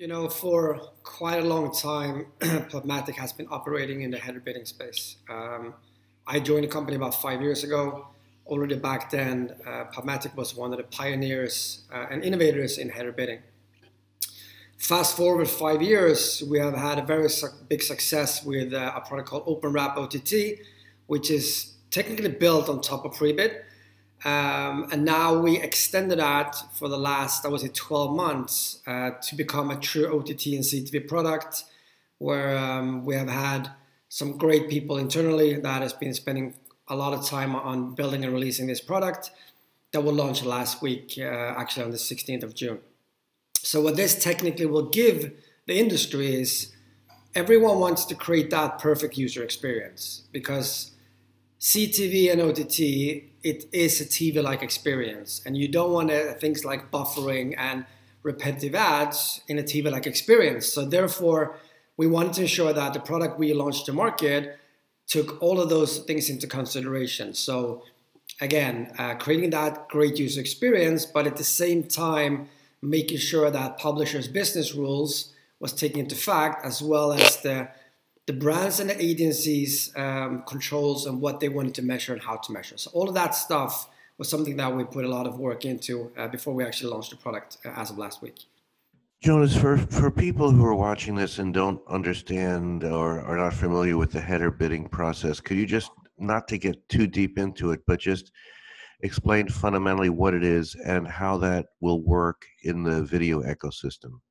You know, for quite a long time, PubMatic has been operating in the header bidding space. I joined the company about 5 years ago. Already back then, PubMatic was one of the pioneers and innovators in header bidding. Fast forward 5 years, we have had a very big success with a product called OpenWrap OTT, which is technically built on top of pre-bid. And now we extended that for the last, I would say, 12 months to become a true OTT and CTV product, where we have had some great people internally that has been spending a lot of time on building and releasing this product that will launch last week, actually on the 16th of June. So what this technically will give the industry is everyone wants to create that perfect user experience, because CTV and OTT, it is a TV-like experience, and you don't want things like buffering and repetitive ads in a TV-like experience. So therefore, we wanted to ensure that the product we launched to market took all of those things into consideration. So again, creating that great user experience, but at the same time, making sure that publishers' business rules was taken into fact, as well as the brands and the agencies' controls and what they wanted to measure and how to measure. So all of that stuff was something that we put a lot of work into before we actually launched the product as of last week. Jonas, for people who are watching this and don't understand or are not familiar with the header bidding process, could you just, not to get too deep into it, but just explain fundamentally what it is and how that will work in the video ecosystem?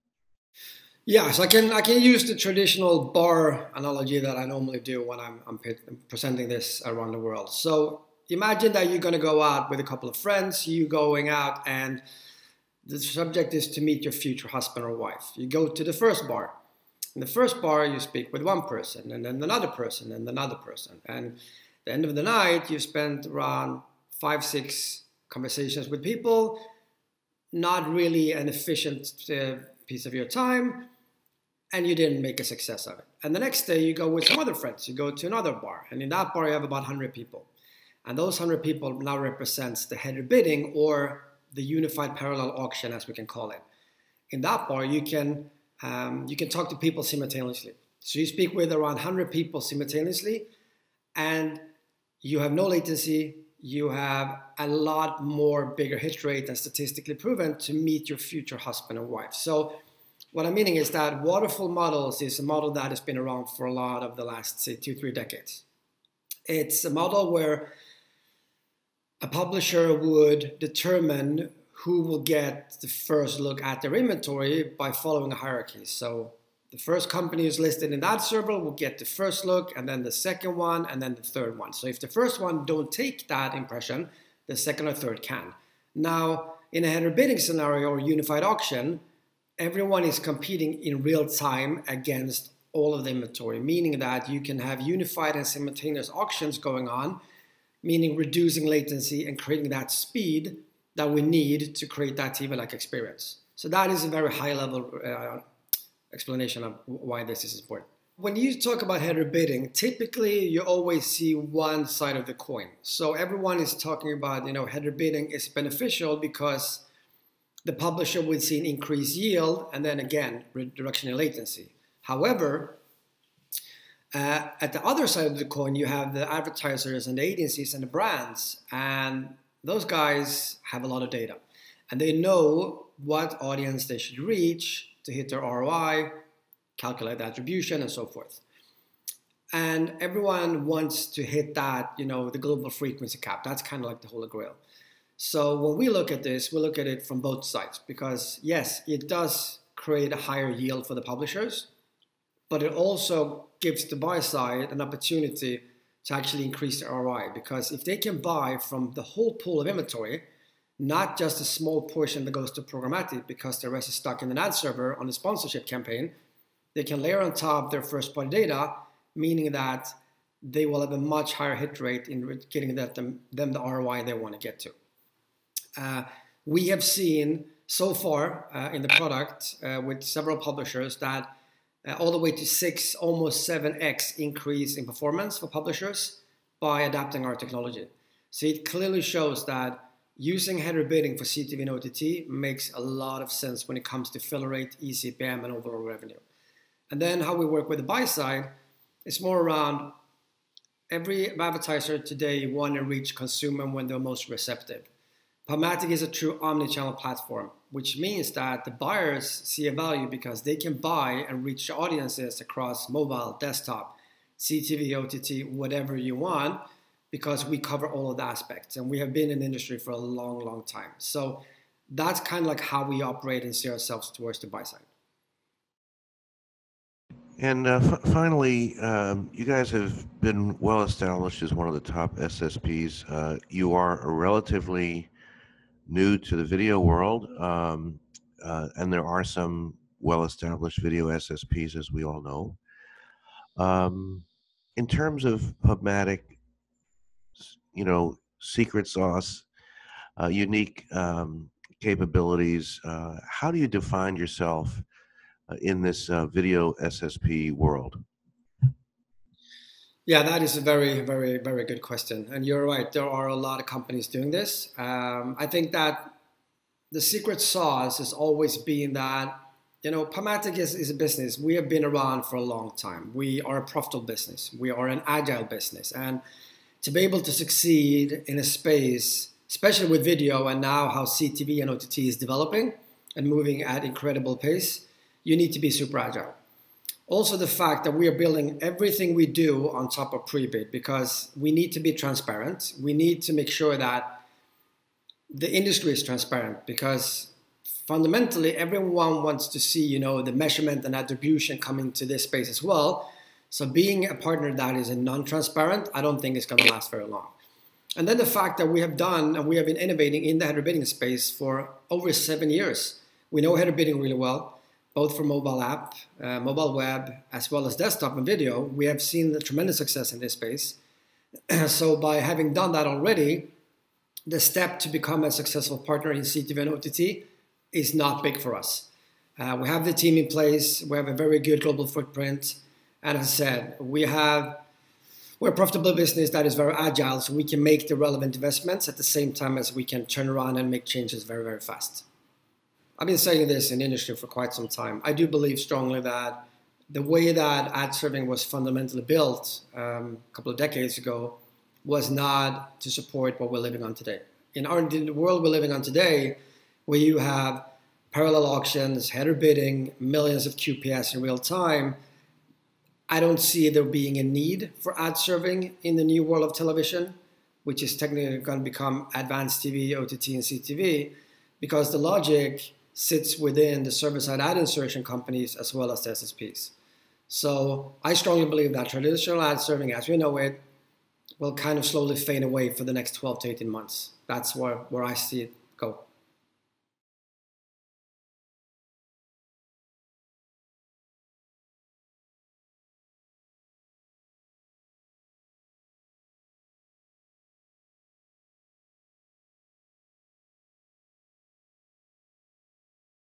Yeah, so I can use the traditional bar analogy that I normally do when I'm presenting this around the world. So imagine that you're going to go out with a couple of friends, you going out, and the subject is to meet your future husband or wife. You go to the first bar. In the first bar, you speak with one person, and then another person, and another person. And at the end of the night, you spend around 5-6 conversations with people, not really an efficient piece of your time, and you didn't make a success of it. And the next day you go with some other friends, you go to another bar, and in that bar you have about 100 people. And those 100 people now represents the header bidding, or the unified parallel auction, as we can call it. In that bar you can talk to people simultaneously. So you speak with around 100 people simultaneously, and you have no latency. You have a lot more bigger hit rate than statistically proven to meet your future husband and wife. So what I'm meaning is that waterfall models is a model that has been around for a lot of the last, say, 2-3 decades. It's a model where a publisher would determine who will get the first look at their inventory by following a hierarchy. So the first company who's listed in that server will get the first look, and then the second one, and then the third one. So if the first one don't take that impression, the second or third can. Now, in a header bidding scenario or unified auction, everyone is competing in real time against all of the inventory, meaning that you can have unified and simultaneous auctions going on, meaning reducing latency and creating that speed that we need to create that TV-like experience. So that is a very high-level explanation of why this is important. When you talk about header bidding, typically you always see one side of the coin. So everyone is talking about, header bidding is beneficial because the publisher would see an increased yield, and then again, reduction in latency. However, at the other side of the coin, you have the advertisers and the agencies and the brands, and those guys have a lot of data, and they know what audience they should reach to hit their ROI, calculate the attribution, and so forth. And everyone wants to hit that, the global frequency cap. That's kind of like the Holy Grail. So when we look at this, we look at it from both sides, because yes, it does create a higher yield for the publishers, but it also gives the buy side an opportunity to actually increase the ROI, because if they can buy from the whole pool of inventory, not just a small portion that goes to programmatic because the rest is stuck in an ad server on a sponsorship campaign, they can layer on top their first party data, meaning that they will have a much higher hit rate in getting them the ROI they want to get to. We have seen so far in the product with several publishers that all the way to 6, almost 7x increase in performance for publishers by adapting our technology. So it clearly shows that using header bidding for CTV and OTT makes a lot of sense when it comes to fill rate, eCPM, and overall revenue. And then how we work with the buy side is more around every advertiser today want to reach consumer when they're most receptive. PubMatic is a true omni-channel platform, which means that the buyers see a value because they can buy and reach audiences across mobile, desktop, CTV, OTT, whatever you want, because we cover all of the aspects. And we have been in the industry for a long, long time. So that's kind of like how we operate and see ourselves towards the buy side. And finally, you guys have been well established as one of the top SSPs. You are relatively new to the video world, and there are some well-established video SSPs, as we all know. In terms of PubMatic, secret sauce, unique capabilities, how do you define yourself in this video SSP world? Yeah, that is a very, very, very good question. And you're right, there are a lot of companies doing this. I think that the secret sauce has always been that, PubMatic is a business. We have been around for a long time. We are a profitable business. We are an agile business. And to be able to succeed in a space, especially with video and now how CTV and OTT is developing and moving at incredible pace, you need to be super agile. Also the fact that we are building everything we do on top of pre-bid, because we need to be transparent. We need to make sure that the industry is transparent, because fundamentally everyone wants to see, the measurement and attribution coming to this space as well. So being a partner that is non-transparent, I don't think it's going to last very long. And then the fact that we have done and we have been innovating in the header bidding space for over 7 years. We know header bidding really well, both for mobile app, mobile web, as well as desktop and video. We have seen the tremendous success in this space. So by having done that already, the step to become a successful partner in CTV and OTT is not big for us. We have the team in place. We have a very good global footprint. And as I said, we're a profitable business that is very agile, so we can make the relevant investments at the same time as we can turn around and make changes very, very fast. I've been saying this in the industry for quite some time. I do believe strongly that the way that ad serving was fundamentally built a couple of decades ago was not to support what we're living on today. In the world we're living on today, where you have parallel auctions, header bidding, millions of QPS in real time, I don't see there being a need for ad serving in the new world of television, which is technically going to become advanced TV, OTT, and CTV, because the logic sits within the server-side ad insertion companies as well as the SSPs. So I strongly believe that traditional ad serving as we know it will kind of slowly fade away for the next 12 to 18 months. That's where I see it go.